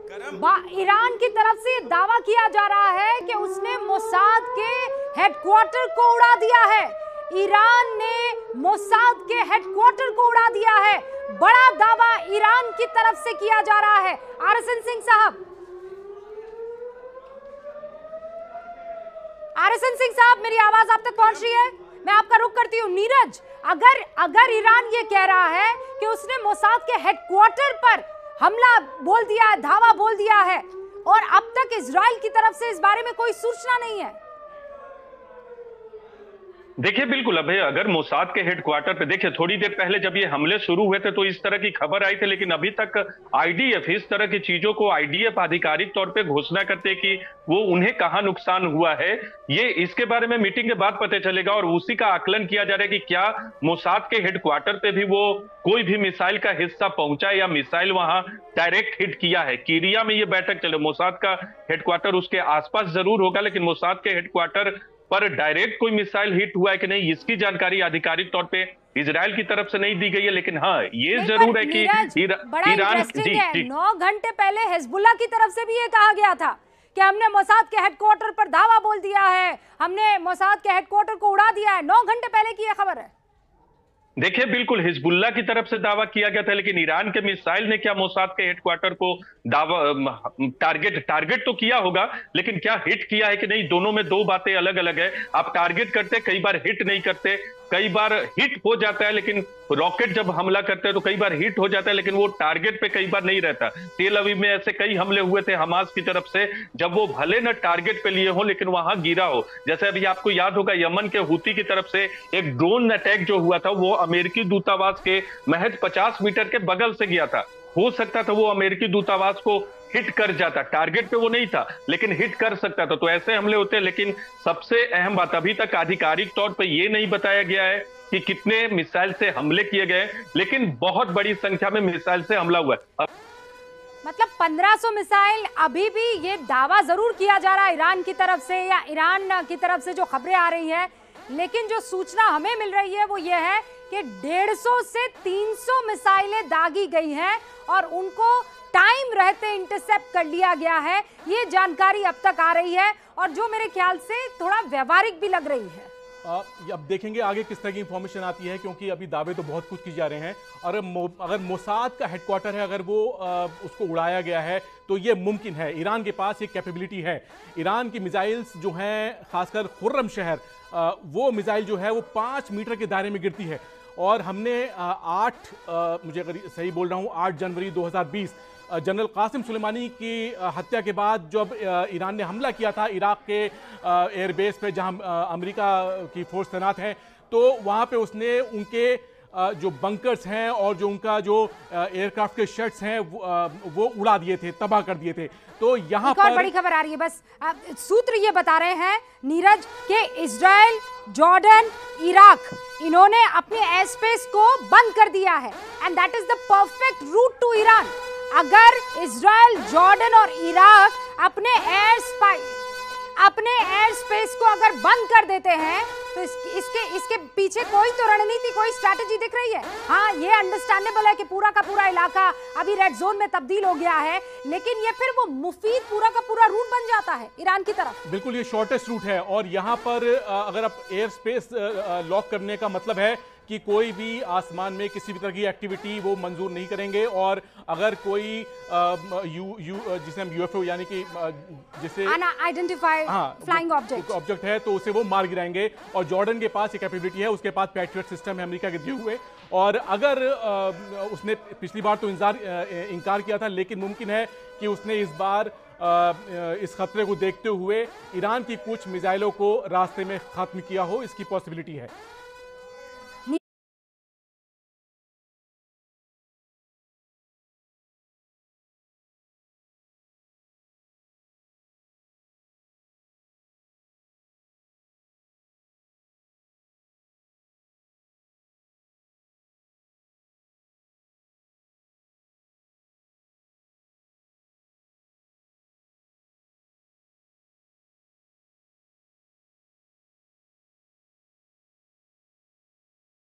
Iran की तरफ से दावा किया जा रहा है कि उसने मोसाद के हेडक्वार्टर को उड़ा दिया है। ईरान ने मोसाद के हेडक्वार्टर को उड़ा दिया है। बड़ा दावा ईरान की तरफ से किया जा रहा है। आरएसएन सिंह साहब, मेरी आवाज आप तक पहुंच रही है? मैं आपका रुख करती हूँ। नीरज, अगर ईरान ये कह रहा है कि उसने मोसाद के हेडक्वार्टर पर हमला बोल दिया है, धावा बोल दिया है, और अब तक इजराइल की तरफ से इस बारे में कोई सूचना नहीं है। देखिए, बिल्कुल अभय, अगर मोसाद के हेडक्वार्टर पे देखिए, थोड़ी देर पहले जब ये हमले शुरू हुए थे तो इस तरह की खबर आई थी, लेकिन अभी तक आईडीएफ इस तरह की चीजों को आईडीएफ आधिकारिक तौर पे घोषणा करते कि वो उन्हें कहां नुकसान हुआ है, ये इसके बारे में मीटिंग के बाद पता चलेगा। और उसी का आकलन किया जा रहा है कि क्या मोसाद के हेडक्वार्टर पे भी वो कोई भी मिसाइल का हिस्सा पहुंचा या मिसाइल वहां डायरेक्ट हिट किया है। कीरिया में ये बैठक चले, मोसाद का हेडक्वार्टर उसके आसपास जरूर होगा, लेकिन मोसाद के हेडक्वार्टर पर डायरेक्ट कोई मिसाइल हिट हुआ है कि नहीं, इसकी जानकारी आधिकारिक तौर पे इजराइल की तरफ से नहीं दी गई है। लेकिन हाँ, ये जरूर है कि ईरान 9 घंटे पहले हिजबुल्लाह की तरफ से भी ये कहा गया था कि हमने मोसाद के हेडक्वार्टर पर धावा बोल दिया है, हमने मोसाद के हेडक्वार्टर को उड़ा दिया है। 9 घंटे पहले की यह खबर है। देखिए, बिल्कुल हिजबुल्लाह की तरफ से दावा किया गया था, लेकिन ईरान के मिसाइल ने क्या मोसाद के हेडक्वार्टर को टारगेट तो किया होगा, लेकिन क्या हिट किया है कि नहीं, दोनों में दो बातें अलग अलग है। आप टारगेट करते, कई बार हिट नहीं करते, कई बार हिट हो जाता है, लेकिन रॉकेट जब हमला करते हैं तो कई बार हिट हो जाता है, लेकिन वो टारगेट पे कई बार नहीं रहता। तेल अवीव में ऐसे कई हमले हुए थे हमास की तरफ से, जब वो भले न टारगेट पे लिए हो लेकिन वहां गिरा हो। जैसे अभी आपको याद होगा, यमन के हुती की तरफ से एक ड्रोन अटैक जो हुआ था, वो अमेरिकी दूतावास के महज 50 मीटर के बगल से गया था। हो सकता था वो अमेरिकी दूतावास को हिट कर जाता, टारगेट पे वो नहीं था लेकिन हिट कर सकता था। तो ऐसे हमले होते हैं, लेकिन सबसे अहम बात, अभी तक आधिकारिक तौर पे ये नहीं बताया गया है कि कितने मिसाइल से हमले किए गए, लेकिन बहुत बड़ी संख्या में मिसाइल से हमला हुआ है। मतलब 1500 मिसाइल। अभी भी ये दावा जरूर किया जा रहा है ईरान की तरफ से, या ईरान की तरफ से जो खबरें आ रही है, लेकिन जो सूचना हमें मिल रही है वो ये है कि 150 से 300 मिसाइलें दागी गई हैं और उनको टाइम रहते इंटरसेप्ट कर लिया गया है। ये जानकारी अब तक आ रही है और जो मेरे ख्याल से थोड़ा व्यवहारिक भी लग रही है। अब देखेंगे आगे किस तरह की इंफॉर्मेशन आती है, क्योंकि अभी दावे तो बहुत कुछ किए जा रहे हैं। और अगर मोसाद का हेडक्वार्टर है, अगर वो उसको उड़ाया गया है तो ये मुमकिन है। ईरान के पास ये कैपेबिलिटी है। ईरान की मिसाइल्स जो हैं, खासकर खुर्रम शहर, वो मिसाइल जो है वो 5 मीटर के दायरे में गिरती है। और हमने 8 मुझे अगर सही बोल रहा हूँ 8 जनवरी 2020 जनरल कासिम सुलेमानी की हत्या के बाद जब ईरान ने हमला किया था इराक के एयरबेस पे, जहां अमेरिका की फोर्स तैनात हैं, तो वहां पे उसने उनके जो बंकर्स हैं और जो उनका जो एयरक्राफ्ट के शेड्स हैं वो उड़ा दिए थे, तबाह कर दिए थे। तो यहाँ पर बड़ी खबर आ रही है, बस सूत्र ये बता रहे हैं नीरज के इजराइल, जॉर्डन, इराक, इन्होंने अपने एयर स्पेस को बंद कर दिया है and that is the perfect route to Iran. अगर इजराइल, जॉर्डन और इराक अपने एयर स्पेस को अगर बंद कर देते हैं तो इसके पीछे कोई तो रणनीति, कोई स्ट्रैटेजी दिख रही है। हाँ, ये अंडरस्टैंडेबल है कि पूरा का पूरा इलाका अभी रेड जोन में तब्दील हो गया है, लेकिन ये फिर वो मुफीद पूरा का पूरा रूट बन जाता है ईरान की तरफ। बिल्कुल, ये शॉर्टेस्ट रूट है। और यहाँ पर अगर आप एयर स्पेस लॉक करने का मतलब है कि कोई भी आसमान में किसी भी तरह की एक्टिविटी वो मंजूर नहीं करेंगे। और अगर कोई जिसे हम यूएफओ यानी कि जिसे अनआइडेंटिफाइड फ्लाइंग ऑब्जेक्ट है, तो उसे वो मार गिराएंगे। और जॉर्डन के पास ये कैपेबिलिटी है, उसके पास पैट्रियट सिस्टम है अमेरिका के दिए हुए। और अगर उसने पिछली बार तो इनकार किया था, लेकिन मुमकिन है कि उसने इस बार इस खतरे को देखते हुए ईरान की कुछ मिसाइलों को रास्ते में खत्म किया हो, इसकी पॉसिबिलिटी है।